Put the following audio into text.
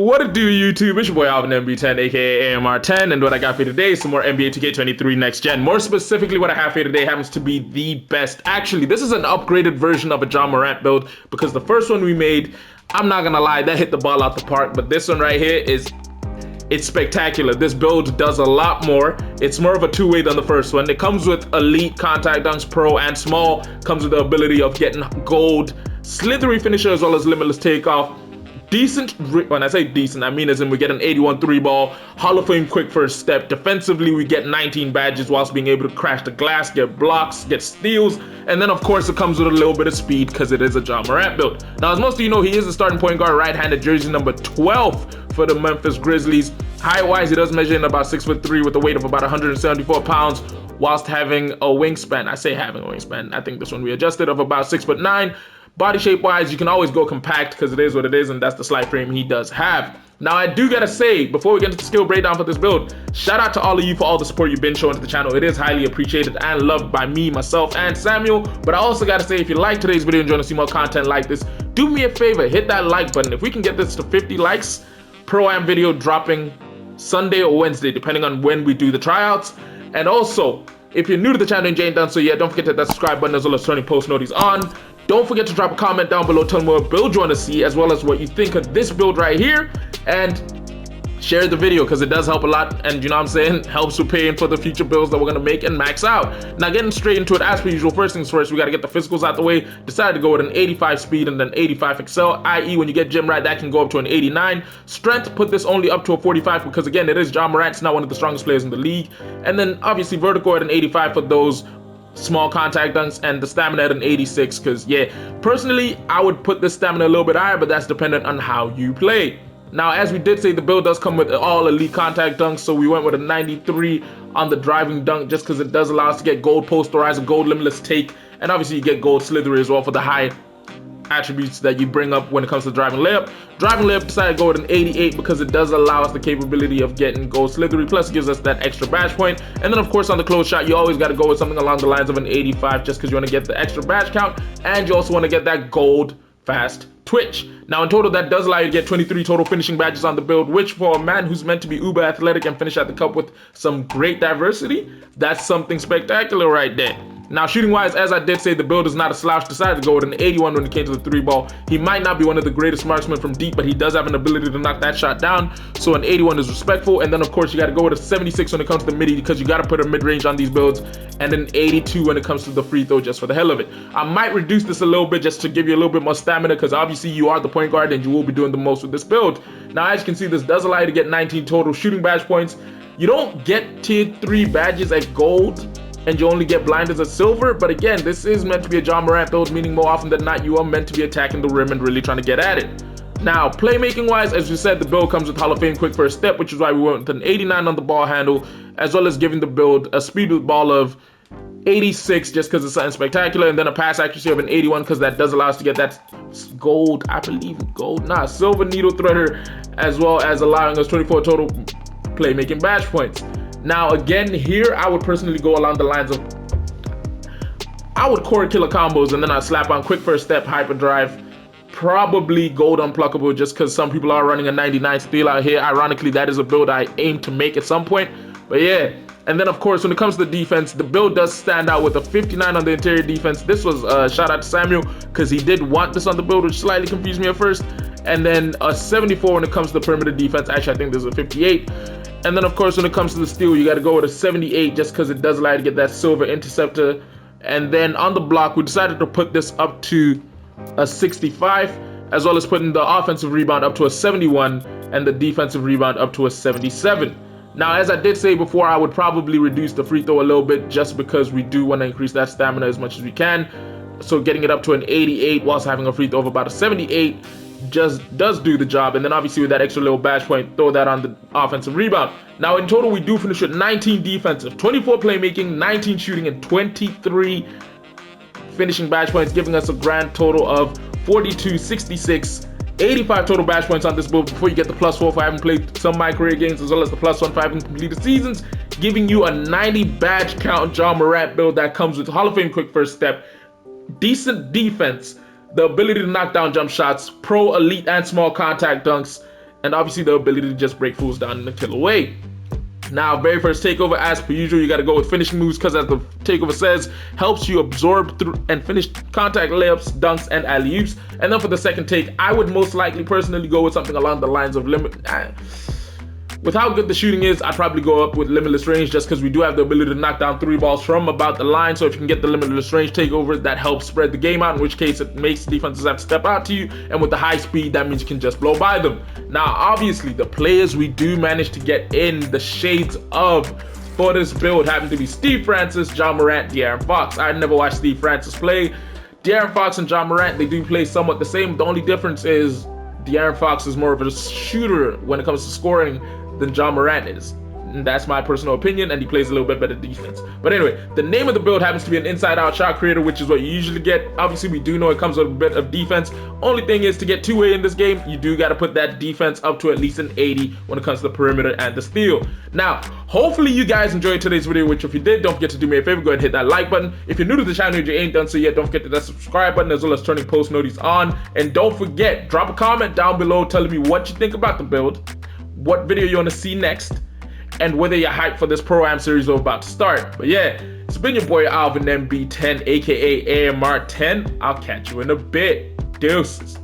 What it do, YouTube? It's your boy Alvin MB10, aka AMR10, and what I got for you today is some more NBA 2K23 Next Gen. More specifically, what I have for you today happens to be the best. Actually, this is an upgraded version of a Ja Morant build, because the first one we made, I'm not gonna lie, that hit the ball out the park, but this one right here it's spectacular. This build does a lot more. It's more of a two-way than the first one. It comes with elite contact dunks, pro and small, comes with the ability of getting gold, slithery finisher, as well as limitless takeoff. Decent, when I say decent, I mean as in we get an 81 3 ball, Hall of Fame quick first step. Defensively, we get 19 badges whilst being able to crash the glass, get blocks, get steals, and then of course it comes with a little bit of speed because it is a Ja Morant build. Now, as most of you know, he is the starting point guard, right-handed, jersey number 12 for the Memphis Grizzlies. Height-wise, he does measure in about 6'3" with a weight of about 174 pounds, whilst having a wingspan. I say having a wingspan, I think this one we adjusted, of about 6'9". Body shape wise, you can always go compact because it is what it is, and that's the slight frame he does have. Now, I do gotta say, before we get into the skill breakdown for this build, shout out to all of you for all the support you've been showing to the channel. It is highly appreciated and loved by me, myself, and Samuel. But I also gotta say, if you like today's video and you want to see more content like this, do me a favor, hit that like button. If we can get this to 50 likes, Pro-Am video dropping Sunday or Wednesday, depending on when we do the tryouts. And also, if you're new to the channel and you ain't done so yet, don't forget to hit that subscribe button as well as turning post notifications on. Don't forget to drop a comment down below, tell me what build you want to see, as well as what you think of this build right here, and share the video because it does help a lot, and you know what I'm saying, helps with paying for the future builds that we're going to make and max out. Now, getting straight into it, as per usual, first things first, we got to get the physicals out the way. Decided to go with an 85 speed and then 85 excel, i.e. when you get gym right, that can go up to an 89. Strength, put this only up to a 45 because, again, it is Ja Morant, not one of the strongest players in the league. And then, obviously, vertical at an 85 for those small contact dunks, and the stamina at an 86 because, yeah, personally, I would put the stamina a little bit higher, but that's dependent on how you play. Now, as we did say, the build does come with all elite contact dunks, so we went with a 93 on the driving dunk just because it does allow us to get gold posterizer, gold limitless take, and obviously you get gold slithery as well for the high attributes that you bring up when it comes to driving layup. Driving layup decided to go with an 88 because it does allow us the capability of getting gold slithery, plus it gives us that extra badge point. And then of course on the close shot, you always got to go with something along the lines of an 85 just because you want to get the extra badge count, and you also want to get that gold fast twitch. Now in total, that does allow you to get 23 total finishing badges on the build, which for a man who's meant to be uber athletic and finish at the cup with some great diversity, that's something spectacular right there. Now, shooting wise, as I did say, the build is not a slouch. Decided to go with an 81 when it came to the 3 ball. He might not be one of the greatest marksmen from deep, but he does have an ability to knock that shot down. So an 81 is respectful. And then of course you got to go with a 76 when it comes to the midi because you got to put a mid-range on these builds, and an 82 when it comes to the free throw just for the hell of it. I might reduce this a little bit just to give you a little bit more stamina because obviously you are the point guard and you will be doing the most with this build. Now, as you can see, this does allow you to get 19 total shooting badge points. You don't get tier 3 badges at gold, and you only get blinders at silver, but again, this is meant to be a Ja Morant build, meaning more often than not, you are meant to be attacking the rim and really trying to get at it. Now, playmaking wise, as we said, the build comes with Hall of Fame quick first step, which is why we went with an 89 on the ball handle, as well as giving the build a speed with ball of 86 just because it's something spectacular, and then a pass accuracy of an 81 because that does allow us to get that gold, I believe silver needle threader, as well as allowing us 24 total playmaking badge points. Now again, here I would personally go along the lines of, I would core killer combos and then I'd slap on quick first step, hyperdrive, probably gold unpluckable just because some people are running a 99 steal out here. Ironically, that is a build I aim to make at some point, but yeah. And then of course, when it comes to the defense, the build does stand out with a 59 on the interior defense. This was a shout out to Samuel because he did want this on the build, which slightly confused me at first. And then a 74 when it comes to the perimeter defense. Actually, I think this is a 58. And then of course, when it comes to the steal, you got to go with a 78 just because it does allow you to get that silver interceptor. And then on the block, we decided to put this up to a 65, as well as putting the offensive rebound up to a 71 and the defensive rebound up to a 77. Now, as I did say before, I would probably reduce the free throw a little bit just because we do want to increase that stamina as much as we can. So getting it up to an 88 whilst having a free throw of about a 78 just does do the job. And then obviously with that extra little badge point, throw that on the offensive rebound. Now in total, we do finish with 19 defensive, 24 playmaking, 19 shooting, and 23 finishing badge points, giving us a grand total of 42, 66, 85 total badge points on this build before you get the +4 for having played some of my career games, as well as the +1 for having completed seasons, giving you a 90 badge count Ja Morant build that comes with Hall of Fame quick first step, decent defense, the ability to knock down jump shots, pro, elite, and small contact dunks, and obviously the ability to just break fools down and kill away. Now, very first takeover, as per usual, you got to go with finishing moves because, as the takeover says, helps you absorb through and finish contact layups, dunks, and alley-oops. And then for the second take, I would most likely personally go with something along the lines of with how good the shooting is, I'd probably go up with limitless range just because we do have the ability to knock down 3 balls from about the line. So if you can get the limitless range takeover, that helps spread the game out, in which case it makes defenses have to step out to you. And with the high speed, that means you can just blow by them. Now, obviously, the players we do manage to get in the shades of for this build happen to be Steve Francis, Ja Morant, De'Aaron Fox. I never watched Steve Francis play. De'Aaron Fox and Ja Morant, they do play somewhat the same. The only difference is De'Aaron Fox is more of a shooter when it comes to scoring than Ja Morant is. And that's my personal opinion, and he plays a little bit better defense. But anyway, the name of the build happens to be an inside-out shot creator, which is what you usually get. Obviously, we do know it comes with a bit of defense. Only thing is, to get two-way in this game, you do got to put that defense up to at least an 80 when it comes to the perimeter and the steal. Now, hopefully you guys enjoyed today's video, which if you did, don't forget to do me a favor, go ahead and hit that like button. If you're new to the channel and you ain't done so yet, don't forget to hit that subscribe button as well as turning post notifications on. And don't forget, drop a comment down below telling me what you think about the build, what video you want to see next, and whether you're hyped for this Pro-Am series we're about to start. But yeah, it's been your boy Alvin MB10, aka AMR10. I'll catch you in a bit. Deuces.